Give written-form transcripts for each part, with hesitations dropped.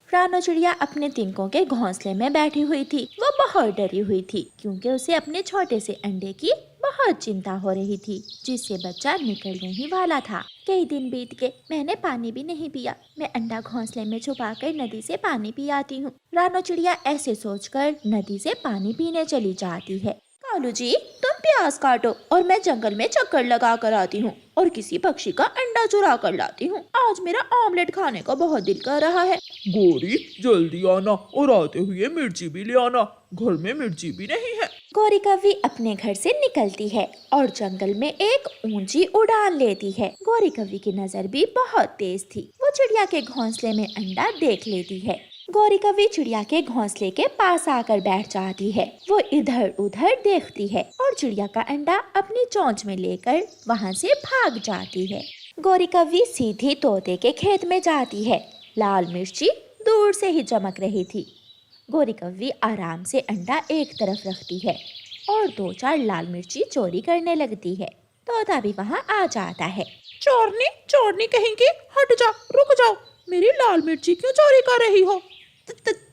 रानो चिड़िया अपने तिनकों के घोंसले में बैठी हुई थी। वो बहुत डरी हुई थी क्योंकि उसे अपने छोटे से अंडे की बहुत चिंता हो रही थी, जिससे बच्चा निकलने ही वाला था। कई दिन बीत गए, मैंने पानी भी नहीं पिया। मैं अंडा घोंसले में छुपाकर नदी से पानी पी आती हूँ। रानो चिड़िया ऐसे सोचकर नदी से पानी पीने चली जाती है। कालू जी, तुम प्याज काटो और मैं जंगल में चक्कर लगा कर आती हूँ और किसी पक्षी का अंडा चुरा कर लाती हूँ। आज मेरा ऑमलेट खाने का बहुत दिल कर रहा है। गोरी जल्दी आना और आते हुए मिर्ची भी ले आना, घर में मिर्ची भी नहीं है। गौरी कौवी अपने घर से निकलती है और जंगल में एक ऊंची उड़ान लेती है। गौरी कौवी की नजर भी बहुत तेज थी। वो चिड़िया के घोंसले में अंडा देख लेती है। गौरी कौवी चिड़िया के घोंसले के पास आकर बैठ जाती है। वो इधर उधर देखती है और चिड़िया का अंडा अपनी चोंच में लेकर वहाँ से भाग जाती है। गौरी कौवी सीधी तोते के खेत में जाती है। लाल मिर्ची दूर से ही चमक रही थी। गौरी कौवी आराम से अंडा एक तरफ रखती है और 2-4 लाल मिर्ची चोरी करने लगती है। तोता भी वहाँ आ जाता है। चोरनी चोरनी कहेंगे, हट जाओ, रुक जाओ, मेरी लाल मिर्ची क्यों चोरी कर रही हो?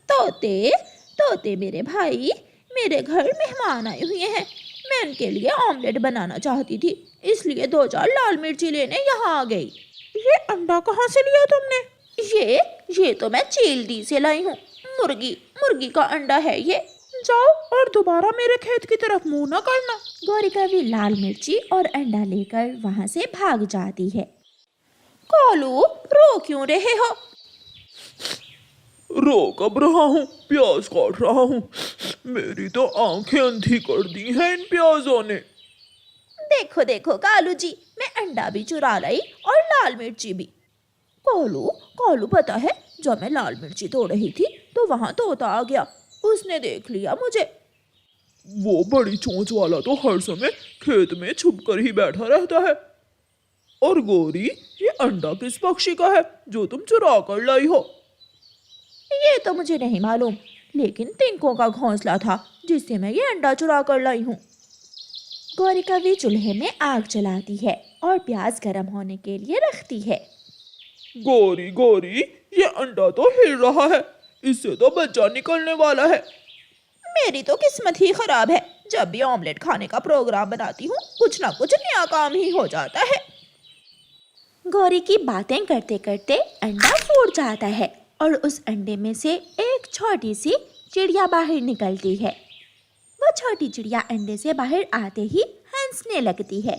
तोते तोते मेरे भाई, मेरे घर मेहमान आए हुए हैं। मैं उनके लिए ऑमलेट बनाना चाहती थी, इसलिए 2-4 लाल मिर्ची लेने यहाँ आ गई। ये अंडा कहाँ से लिया तुमने? ये तो मैं चीलदी से लाई हूँ। मुर्गी का अंडा है ये। जाओ और दोबारा मेरे खेत की तरफ मुंह न करना। गौरी कौवी लाल मिर्ची और अंडा लेकर वहाँ से भाग जाती है। कालू, रो क्यों रहे हो? रो कब रहा हूँ, प्याज काट रहा हूँ। मेरी तो आंखें अंधी कर दी हैं इन प्याजों ने। देखो देखो कालू जी, मैं अंडा भी चुरा लाई और लाल मिर्ची भी। कालू पता है, जब मैं लाल मिर्ची तोड़ रही थी तो वहाँ तोता आ गया। उसने देख लिया मुझे। वो बड़ी चोंच वाला तो हर समय खेत में छुप कर ही बैठा रहता है। और गोरी, ये अंडा किस पक्षी का है जो तुम चुरा कर लाई हो? ये तो मुझे नहीं मालूम, लेकिन तिनकों का घोंसला था जिससे मैं ये अंडा चुरा कर लाई हूँ। गौरी कौवी चूल्हे में आग जलाती है और प्याज गर्म होने के लिए रखती है। गोरी गोरी, ये अंडा तो हिल रहा है, इससे तो बच्चा निकलने वाला है। मेरी तो किस्मत ही खराब है। जब भी ऑमलेट खाने का प्रोग्राम बनाती हूँ, कुछ ना कुछ नया काम ही हो जाता है। गौरी की बातें करते करते अंडा फूट जाता है और उस अंडे में से एक छोटी सी चिड़िया बाहर निकलती है। वो छोटी चिड़िया अंडे से बाहर आते ही हंसने लगती है।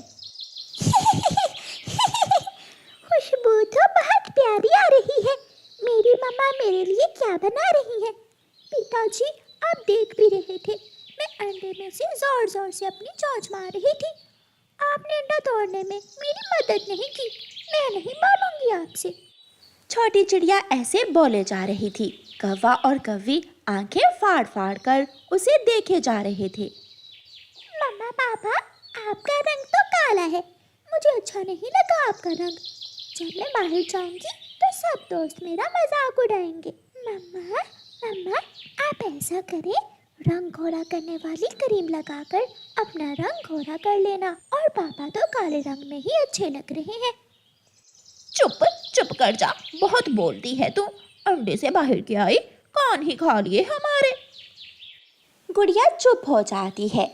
खुशबू तो बहुत प्यारी आ रही है। मेरी मम्मा मेरे लिए क्या बना रही है? पिताजी, आप देख भी रहे थे, मैं अंडे में से जोर जोर से अपनी चोंच मार रही थी। आपने अंडा तोड़ने में मेरी मदद नहीं की। मैं नहीं बोलूंगी आपसे। छोटी चिड़िया ऐसे बोले जा रही थी। कौवा और कौवी आंखें फाड़ फाड़ कर उसे देखे जा रहे थे। मम्मा पापा, आपका रंग तो काला है, मुझे अच्छा नहीं लगा आपका रंग। जब मैं बाहर जाऊंगी तो सब दोस्त मेरा मजाक उड़ाएंगे। मम्मा मम्मा, आप ऐसा करें, रंग घोड़ा करने वाली क्रीम लगाकर अपना रंग घोड़ा कर लेना। और पापा तो काले रंग में ही अच्छे लग रहे हैं। चुप कर जा, बहुत बोलती है तू। अंडे से बाहर के आई, कान ही खा लिए हमारे। गुड़िया चुप हो जाती है।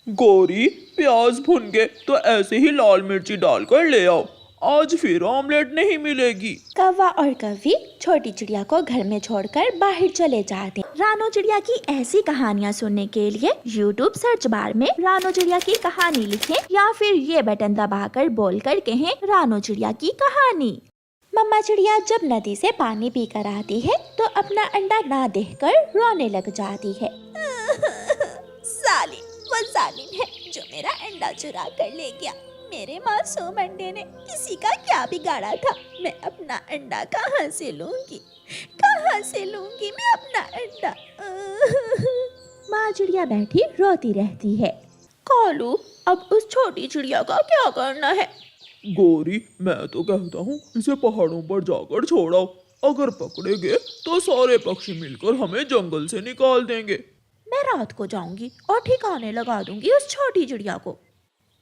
गोरी, प्याज भुन गए तो ऐसे ही लाल मिर्ची डालकर ले आओ, आज फिर ऑमलेट नहीं मिलेगी। कौवा और कौवी छोटी चिड़िया को घर में छोड़कर बाहर चले जाते। रानो चिड़िया की ऐसी कहानियाँ सुनने के लिए YouTube सर्च बार में रानो चिड़िया की कहानी लिखें या फिर ये बटन दबाकर बोलकर कहें रानो चिड़िया की कहानी। मम्मा चिड़िया जब नदी से पानी पीकर आती है तो अपना अंडा ना देखकर रोने लग जाती है। वो जालिम है जो मेरा अंडा चुरा कर ले गया। मेरे मासूम अंडे ने किसी का क्या बिगाड़ा था? मैं अपना अंडा कहाँ से लूंगी मैं अपना अंडा? माँ चिड़िया बैठी रोती रहती है। कालू, अब उस छोटी चिड़िया का क्या करना है? गोरी, मैं तो कहता हूँ इसे पहाड़ों पर जाकर छोड़ाओ। अगर पकड़े गए तो सारे पक्षी मिलकर हमें जंगल से निकाल देंगे। मैं रात को जाऊंगी और ठिकाने लगा दूंगी उस छोटी चिड़िया को।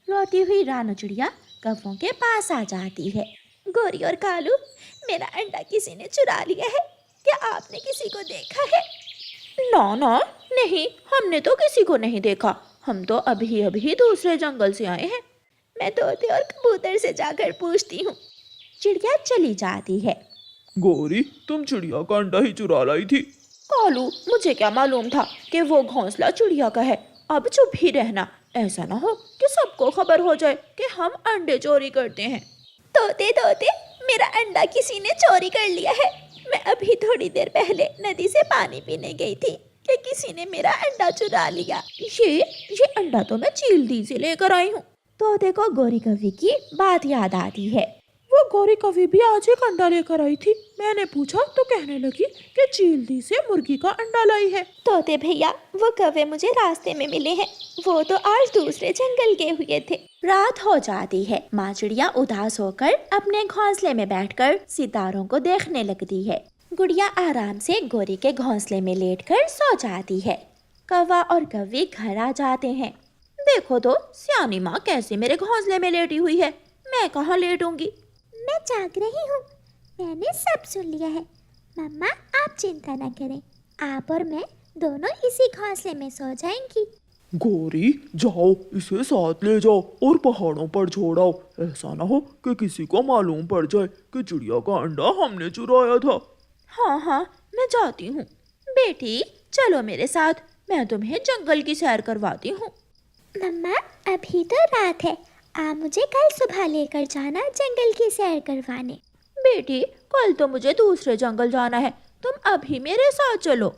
रोती हुई रानो चिड़िया कौवों के पास आ जाती है। गोरी और कालू, मेरा अंडा किसी ने चुरा लिया है। क्या आपने किसी को देखा है? ना ना, नहीं, हमने तो किसी को नहीं देखा। हम तो अभी अभी दूसरे जंगल से आए हैं। मैं तोते और कबूतर से जाकर पूछती हूँ। चिड़िया चली जाती है। गौरी, तुम चिड़िया का अंडा ही चुरा लाई थी। कालू, मुझे क्या मालूम था कि वो घोंसला चिड़िया का है। अब चुप ही रहना, ऐसा ना हो कि सबको खबर हो जाए कि हम अंडे चोरी करते हैं। तोते तोते, मेरा अंडा किसी ने चोरी कर लिया है। मैं अभी थोड़ी देर पहले नदी से पानी पीने गई थी कि किसी ने मेरा अंडा चुरा लिया। ये अंडा तो मैं चील दी से लेकर आई हूँ। तोते को गौरी कव्वी की बात याद आती है। वो गौरी कभी भी आज एक अंडा लेकर आई थी। मैंने पूछा तो कहने लगी कि चील दी से मुर्गी का अंडा लाई है। तोते भैया, वो कौवे मुझे रास्ते में मिले हैं। वो तो आज दूसरे जंगल गए हुए थे। रात हो जाती है। माँ चिड़िया उदास होकर अपने घोंसले में बैठकर सितारों को देखने लगती है। गुड़िया आराम से गौरी के घोंसले में लेटकर सो जाती है। कौवा और कव्वी घर आ जाते हैं। देखो तो सियानी माँ कैसे मेरे घोंसले में लेटी हुई है। मैं कहाँ लेटूंगी। मैं जाग रही हूँ। मैंने सब सुन लिया है। मम्मा, आप चिंता न करें। आप और मैं दोनों इसी घोंसले में सो जाएंगी। गौरी, जाओ इसे साथ ले जाओ और पहाड़ों पर छोड़ाओ। ऐसा ना हो कि किसी को मालूम पड़ जाए कि चिड़िया का अंडा हमने चुराया था। हाँ हाँ, मैं जाती हूँ। बेटी, चलो मेरे साथ, मैं तुम्हें जंगल की सैर करवाती हूँ। मम्मा, अभी तो रात है। आप मुझे कल सुबह लेकर जाना जंगल की सैर करवाने। बेटी, कल तो मुझे दूसरे जंगल जाना है, तुम अभी मेरे साथ चलो।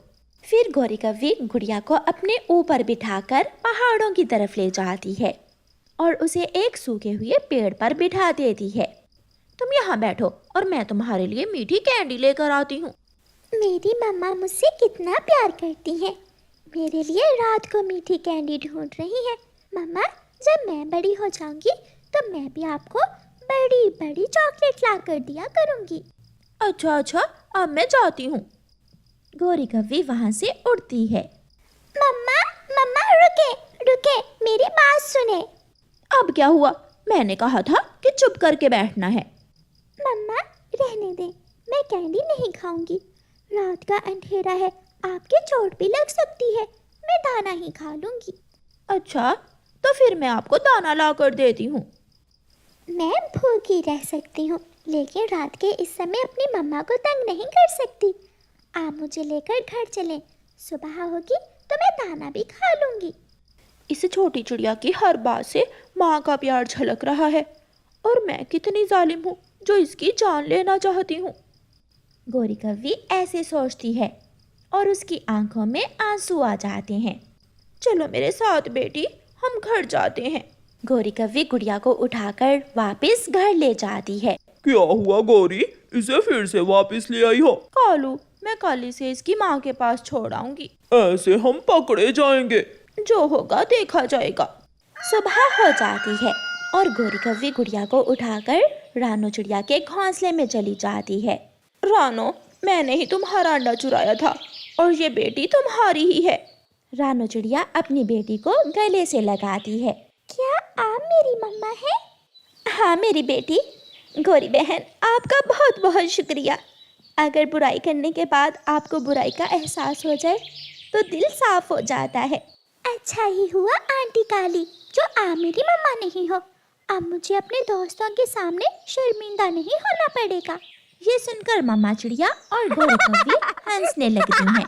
फिर गौरी कव्वी गुड़िया को अपने ऊपर बिठाकर पहाड़ों की तरफ ले जाती है और उसे एक सूखे हुए पेड़ पर बिठा देती है। तुम यहाँ बैठो और मैं तुम्हारे लिए मीठी कैंडी लेकर आती हूँ। मेरी मम्मा मुझसे कितना प्यार करती हैं। मेरे लिए रात को मीठी कैंडी ढूंढ रही है। मम्मा, जब मैं बड़ी हो जाऊंगी तो मैं भी आपको बड़ी बड़ी चॉकलेट ला कर दिया करूंगी। अच्छा अच्छा, अब मैं जाती हूँ। गौरी कव्वी वहाँ से उड़ती है। मम्मा मम्मा, रुके रुके, मेरी बात सुने। अब क्या हुआ? मैंने कहा था कि चुप करके बैठना है। मम्मा, रहने दे, मैं कैंडी नहीं खाऊंगी। रात का अंधेरा है, आपके चोट भी लग सकती है। मैं दाना ही खा लूंगी। अच्छा, तो फिर मैं आपको दाना ला कर देती हूँ। मैं भूखी रह सकती हूँ, लेकिन रात के इस समय अपनी मम्मा को तंग नहीं कर सकती। आप मुझे लेकर घर चलें। सुबह होगी तो मैं दाना भी खा लूंगी। इस छोटी चिड़िया की हर बात से माँ का प्यार झलक रहा है, और मैं कितनी जालिम हूँ जो इसकी जान लेना चाहती हूँ। गौरी कव्वी ऐसे सोचती है और उसकी आंखों में आंसू आ जाते हैं। चलो मेरे साथ बेटी, हम घर जाते हैं। गौरी कव्वी गुड़िया को उठाकर वापस घर ले जाती है। क्या हुआ गौरी, इसे फिर से वापस ले आई हो? कालू, मैं कल इसे इसकी माँ के पास छोड़ आऊंगी। ऐसे हम पकड़े जाएंगे। जो होगा देखा जाएगा। सुबह हो जाती है और गौरी कव्वी गुड़िया को उठाकर रानो चिड़िया के घोंसले में चली जाती है। रानो, मैंने ही तुम्हारा अंडा चुराया था और ये बेटी तुम्हारी ही है। रानो चिड़िया अपनी बेटी को गले से लगाती है। क्या आप मेरी मम्मा हैं? हाँ मेरी बेटी। गौरी बहन, आपका बहुत बहुत शुक्रिया। अगर बुराई करने के बाद आपको बुराई का एहसास हो जाए तो दिल साफ हो जाता है। अच्छा ही हुआ आंटी काली जो आप मेरी मम्मा नहीं हो। अब मुझे अपने दोस्तों के सामने शर्मिंदा नहीं होना पड़ेगा। ये सुनकर मम्मा चिड़िया और गौरी कव्वी हंसने लगती हैं।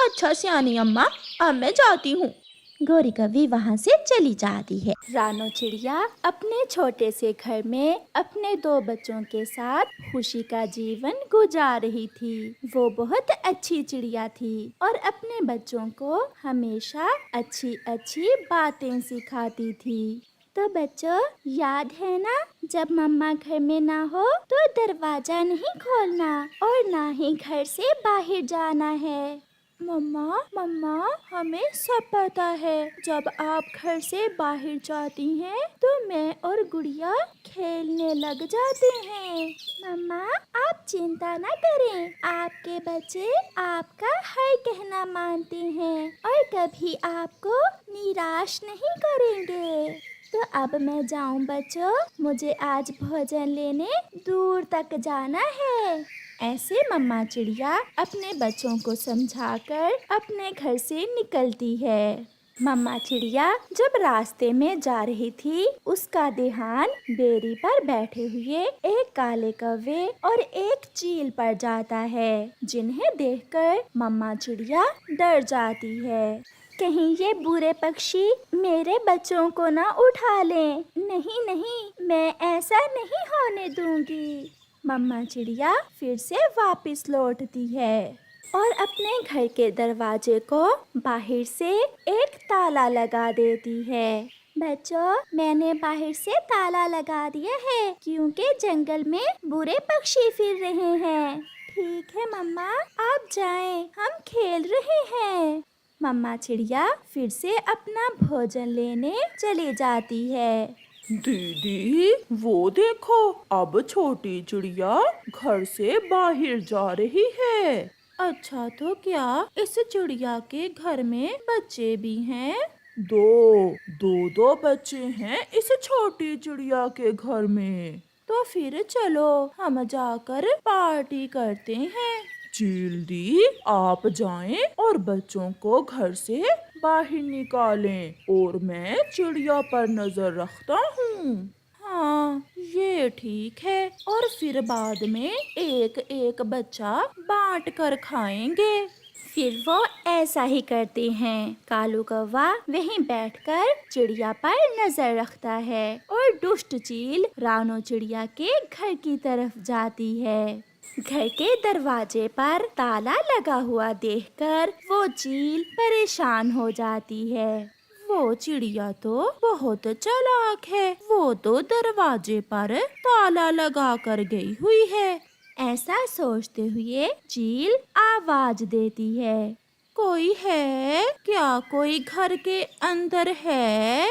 अच्छा सियानी अम्मा, अब मैं जाती हूँ। गौरी कव्वी वहाँ से चली जाती है। रानो चिड़िया अपने छोटे से घर में अपने 2 बच्चों के साथ खुशी का जीवन गुजार रही थी। वो बहुत अच्छी चिड़िया थी और अपने बच्चों को हमेशा अच्छी अच्छी बातें सिखाती थी। तो बच्चों, याद है ना, जब मम्मा घर में ना हो तो दरवाजा नहीं खोलना और ना ही घर से बाहर जाना है। मम्मा, हमें सब पता है। जब आप घर से बाहर जाती हैं तो मैं और गुड़िया खेलने लग जाते हैं। मम्मा, आप चिंता ना करें, आपके बच्चे आपका हर कहना मानते हैं और कभी आपको निराश नहीं करेंगे। तो अब मैं जाऊं बच्चों, मुझे आज भोजन लेने दूर तक जाना है। ऐसे मम्मा चिड़िया अपने बच्चों को समझाकर अपने घर से निकलती है। मम्मा चिड़िया जब रास्ते में जा रही थी, उसका ध्यान बेरी पर बैठे हुए एक काले कौवे और एक चील पर जाता है, जिन्हें देखकर मम्मा चिड़िया डर जाती है। कहीं ये बुरे पक्षी मेरे बच्चों को ना उठा लें। नहीं नहीं, मैं ऐसा नहीं होने दूंगी। मम्मा चिड़िया फिर से वापस लौटती है और अपने घर के दरवाजे को बाहर से एक ताला लगा देती है। बच्चों, मैंने बाहर से ताला लगा दिया है क्योंकि जंगल में बुरे पक्षी फिर रहे हैं। ठीक है मम्मा, आप जाएं, हम खेल रहे हैं। मम्मा चिड़िया फिर से अपना भोजन लेने चली जाती है। दीदी, वो देखो, अब छोटी चिड़िया घर से बाहर जा रही है। अच्छा, तो क्या इस चिड़िया के घर में बच्चे भी हैं? दो बच्चे हैं इस छोटी चिड़िया के घर में। तो फिर चलो हम जाकर पार्टी करते हैं। चील दी, आप जाएं और बच्चों को घर से बाहर निकालें और मैं चिड़िया पर नजर रखता हूँ। हाँ, ये ठीक है, और फिर बाद में एक एक बच्चा बांट कर खाएंगे। फिर वो ऐसा ही करते हैं। कालू कौवा वहीं बैठकर चिड़िया पर नजर रखता है और दुष्ट चील रानो चिड़िया के घर की तरफ जाती है। घर के दरवाजे पर ताला लगा हुआ देखकर वो चील परेशान हो जाती है। वो चिड़िया तो बहुत चालाक है, वो तो दरवाजे पर ताला लगा कर गई हुई है। ऐसा सोचते हुए चील आवाज देती है, कोई है क्या? कोई घर के अंदर है?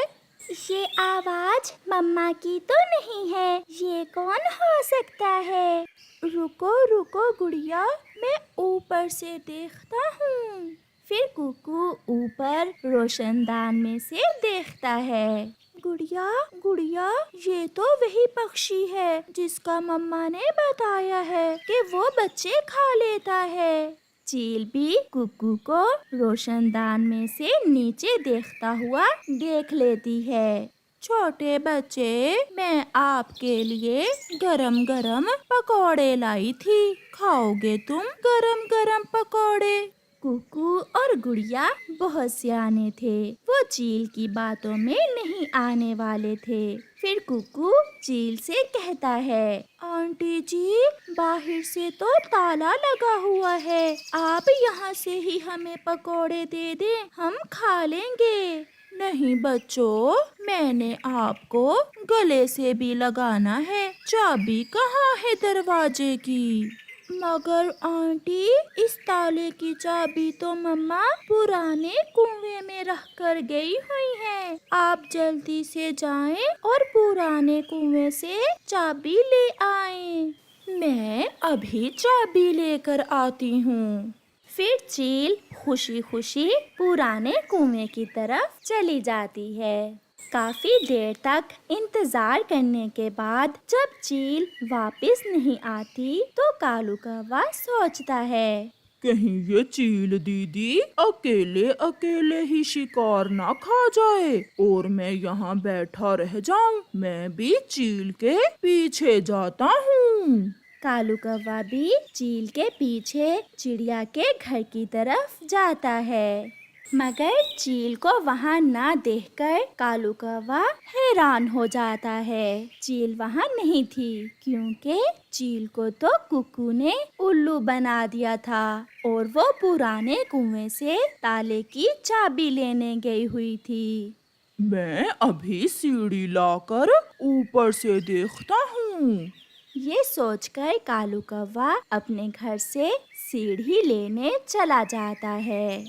ये आवाज मम्मा की तो नहीं है, ये कौन हो सकता है? रुको रुको गुड़िया, मैं ऊपर से देखता हूँ। फिर कुकू ऊपर रोशनदान में से देखता है। गुड़िया गुड़िया, ये तो वही पक्षी है जिसका मम्मा ने बताया है कि वो बच्चे खा लेता है। चील भी कुकू को रोशनदान में से नीचे देखता हुआ देख लेती है। छोटे बच्चे, मैं आपके लिए गरम गरम पकौड़े लाई थी, खाओगे तुम गरम गरम पकौड़े? कुकू और गुड़िया बहुत सियाने थे, वो चील की बातों में नहीं आने वाले थे। फिर कुकू चील से कहता है, आंटी जी, बाहर से तो ताला लगा हुआ है, आप यहाँ से ही हमें पकौड़े दे दें, हम खा लेंगे। नहीं बच्चों, मैंने आपको गले से भी लगाना है, चाबी कहाँ है दरवाजे की? मगर आंटी, इस ताले की चाबी तो मम्मा पुराने कुएं में रख कर गई हुई है, आप जल्दी से जाएं और पुराने कुएं से चाबी ले आएं। मैं अभी चाबी लेकर आती हूँ। फिर चील खुशी खुशी पुराने कुएं की तरफ चली जाती है। काफी देर तक इंतजार करने के बाद जब चील वापस नहीं आती तो कालू कौवा सोचता है, कहीं ये चील दीदी अकेले अकेले ही शिकार ना खा जाए और मैं यहाँ बैठा रह जाऊं। मैं भी चील के पीछे जाता हूँ। कालू कौवा भी चील के पीछे चिड़िया के घर की तरफ जाता है, मगर चील को वहाँ ना देखकर कालू कौवा हैरान हो जाता है। चील वहाँ नहीं थी क्योंकि चील को तो कुकू ने उल्लू बना दिया था और वो पुराने कुएं से ताले की चाबी लेने गई हुई थी। मैं अभी सीढ़ी लाकर ऊपर से देखता हूँ। ये सोचकर कालू कौवा अपने घर से सीढ़ी लेने चला जाता है।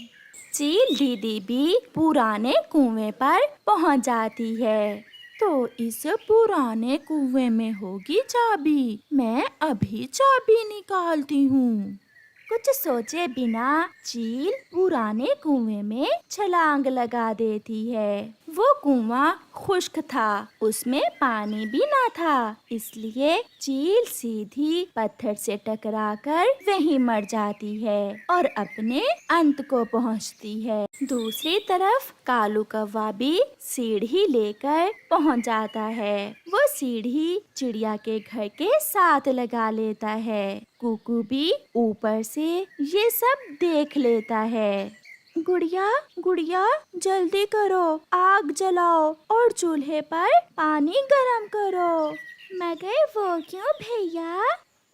चील दीदी भी पुराने कुएं पर पहुंच जाती है। तो इस पुराने कुएं में होगी चाबी, मैं अभी चाबी निकालती हूँ। कुछ सोचे बिना चील पुराने कुएं में छलांग लगा देती है। वो कुआं खुश्क था, उसमें पानी भी ना था, इसलिए चील सीधी पत्थर से टकराकर वहीं मर जाती है और अपने अंत को पहुंचती है। दूसरी तरफ कालू कौवा भी सीढ़ी लेकर पहुंच जाता है। वो सीढ़ी चिड़िया के घर के साथ लगा लेता है। कुकू भी ऊपर से ये सब देख लेता है। गुड़िया गुड़िया जल्दी करो, आग जलाओ और चूल्हे पर पानी गरम करो। मगर वो क्यों भैया?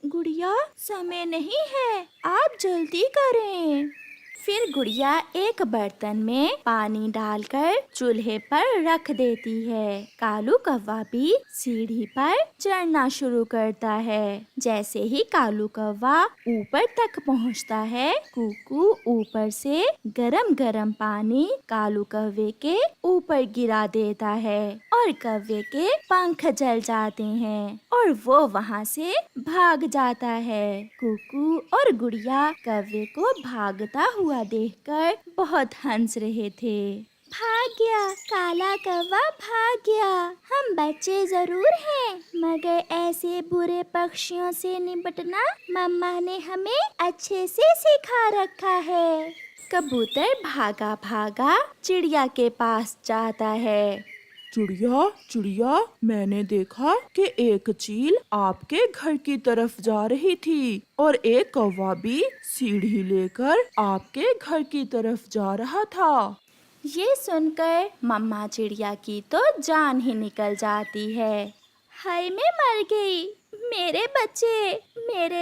गुड़िया समय नहीं है, आप जल्दी करें। फिर गुड़िया एक बर्तन में पानी डालकर चूल्हे पर रख देती है। कालू कौवा भी सीढ़ी पर चढ़ना शुरू करता है। जैसे ही कालू कौवा ऊपर तक पहुंचता है, कुकू ऊपर से गरम गरम पानी कालू कौवे के ऊपर गिरा देता है और कौवे के पंख जल जाते हैं और वो वहाँ से भाग जाता है। कुकू और गुड़िया कौवे को भागता हुआ देखकर बहुत हंस रहे थे। भाग गया, काला कौवा भाग गया। हम बच्चे जरूर हैं, मगर ऐसे बुरे पक्षियों से निपटना मम्मा ने हमें अच्छे से सिखा रखा है। कबूतर भागा भागा चिड़िया के पास जाता है। चिड़िया चिड़िया, मैंने देखा कि एक चील आपके घर की तरफ जा रही थी और एक कौवा भी सीढ़ी लेकर आपके घर की तरफ जा रहा था। ये सुनकर मम्मा चिड़िया की तो जान ही निकल जाती है। हाय, मैं मर गई। मेरे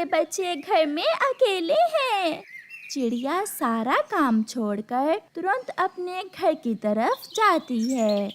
बच्चे घर में अकेले हैं। चिड़िया सारा काम छोड़कर तुरंत अपने घर की तरफ जाती है।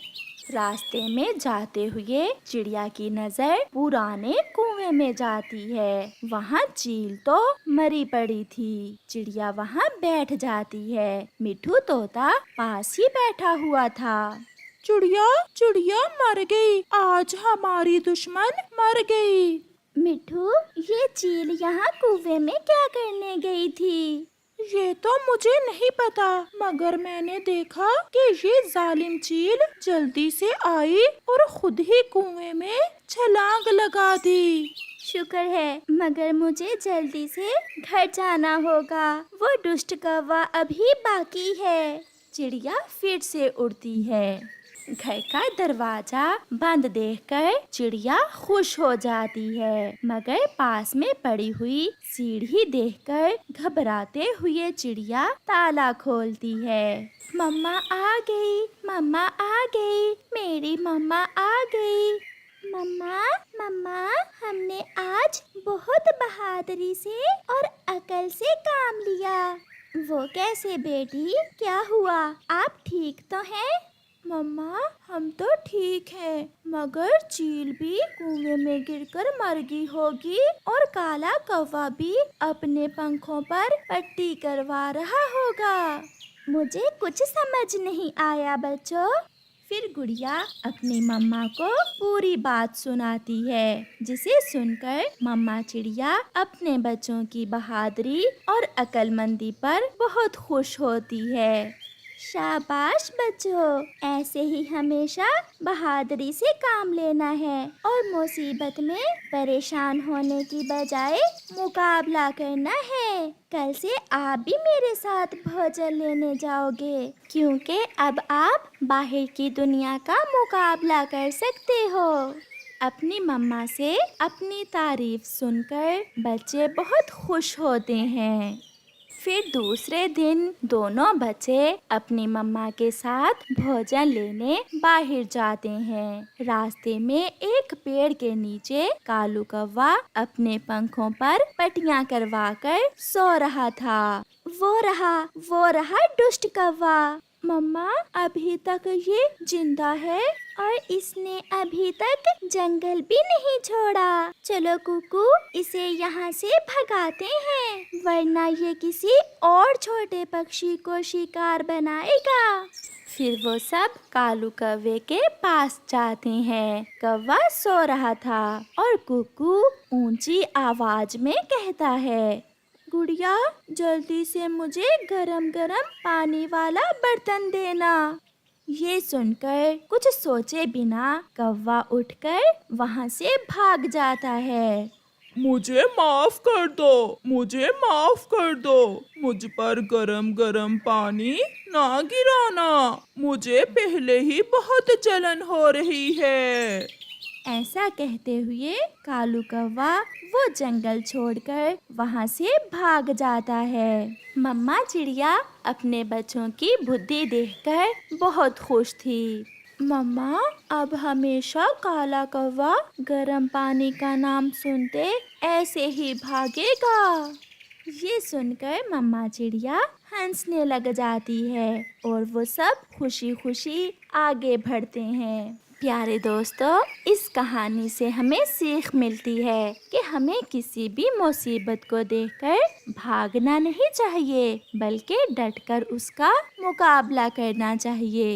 रास्ते में जाते हुए चिड़िया की नजर पुराने कुएं में जाती है। वहाँ चील तो मरी पड़ी थी। चिड़िया वहाँ बैठ जाती है। मिठू तोता पास ही बैठा हुआ था। चिड़िया चिड़िया मर गई, आज हमारी दुश्मन मर गई। मिठू, ये चील यहाँ कुएं में क्या करने गई थी? ये तो मुझे नहीं पता, मगर मैंने देखा कि ये जालिम चील जल्दी से आई और खुद ही कुएं में छलांग लगा दी। शुक्र है, मगर मुझे जल्दी से घर जाना होगा। वो दुष्ट कौवा अभी बाकी है। चिड़िया फिर से उड़ती है। घर का दरवाजा बंद देखकर चिड़िया खुश हो जाती है, मगर पास में पड़ी हुई सीढ़ी देखकर घबराते हुए चिड़िया ताला खोलती है। मम्मा आ गई, मम्मा आ गई, मेरी मम्मा आ गई। मम्मा मम्मा, हमने आज बहुत बहादुरी से और अकल से काम लिया। वो कैसे बेटी, क्या हुआ? आप ठीक तो हैं? मम्मा, हम तो ठीक हैं, मगर चील भी कुएं में गिरकर मर गई होगी और काला कौवा भी अपने पंखों पर पट्टी करवा रहा होगा। मुझे कुछ समझ नहीं आया बच्चों। फिर गुड़िया अपनी मम्मा को पूरी बात सुनाती है, जिसे सुनकर मम्मा चिड़िया अपने बच्चों की बहादुरी और अक्लमंदी पर बहुत खुश होती है। शाबाश बच्चों, ऐसे ही हमेशा बहादुरी से काम लेना है और मुसीबत में परेशान होने की बजाय मुकाबला करना है। कल से आप भी मेरे साथ भोजन लेने जाओगे, क्योंकि अब आप बाहर की दुनिया का मुकाबला कर सकते हो। अपनी मम्मा से अपनी तारीफ सुनकर बच्चे बहुत खुश होते हैं। फिर दूसरे दिन दोनों बच्चे अपनी मम्मा के साथ भोजन लेने बाहर जाते हैं। रास्ते में एक पेड़ के नीचे कालू कौवा अपने पंखों पर पट्टियां करवाकर सो रहा था। वो रहा दुष्ट कौवा। मम्मा, अभी तक ये जिंदा है और इसने अभी तक जंगल भी नहीं छोड़ा। चलो कुकू, इसे यहाँ से भगाते हैं, वरना ये किसी और छोटे पक्षी को शिकार बनाएगा। फिर वो सब कालू कौवे के पास जाते हैं। कौवा सो रहा था और कुकू ऊंची आवाज में कहता है, गुड़िया, जल्दी से मुझे गरम गरम पानी वाला बर्तन देना। ये सुनकर कुछ सोचे बिना कौवा उठकर वहाँ से भाग जाता है। मुझे माफ कर दो, मुझे माफ कर दो। मुझ पर गरम गरम पानी ना गिराना, मुझे पहले ही बहुत जलन हो रही है। ऐसा कहते हुए कालू कौवा वो जंगल छोड़कर वहाँ से भाग जाता है। मम्मा चिड़िया अपने बच्चों की बुद्धि देखकर बहुत खुश थी। मम्मा, अब हमेशा काला कौवा गर्म पानी का नाम सुनते ऐसे ही भागेगा। ये सुनकर मम्मा चिड़िया हंसने लग जाती है और वो सब खुशी खुशी आगे बढ़ते हैं। प्यारे दोस्तों, इस कहानी से हमें सीख मिलती है कि हमें किसी भी मुसीबत को देखकर भागना नहीं चाहिए, बल्कि डटकर उसका मुकाबला करना चाहिए।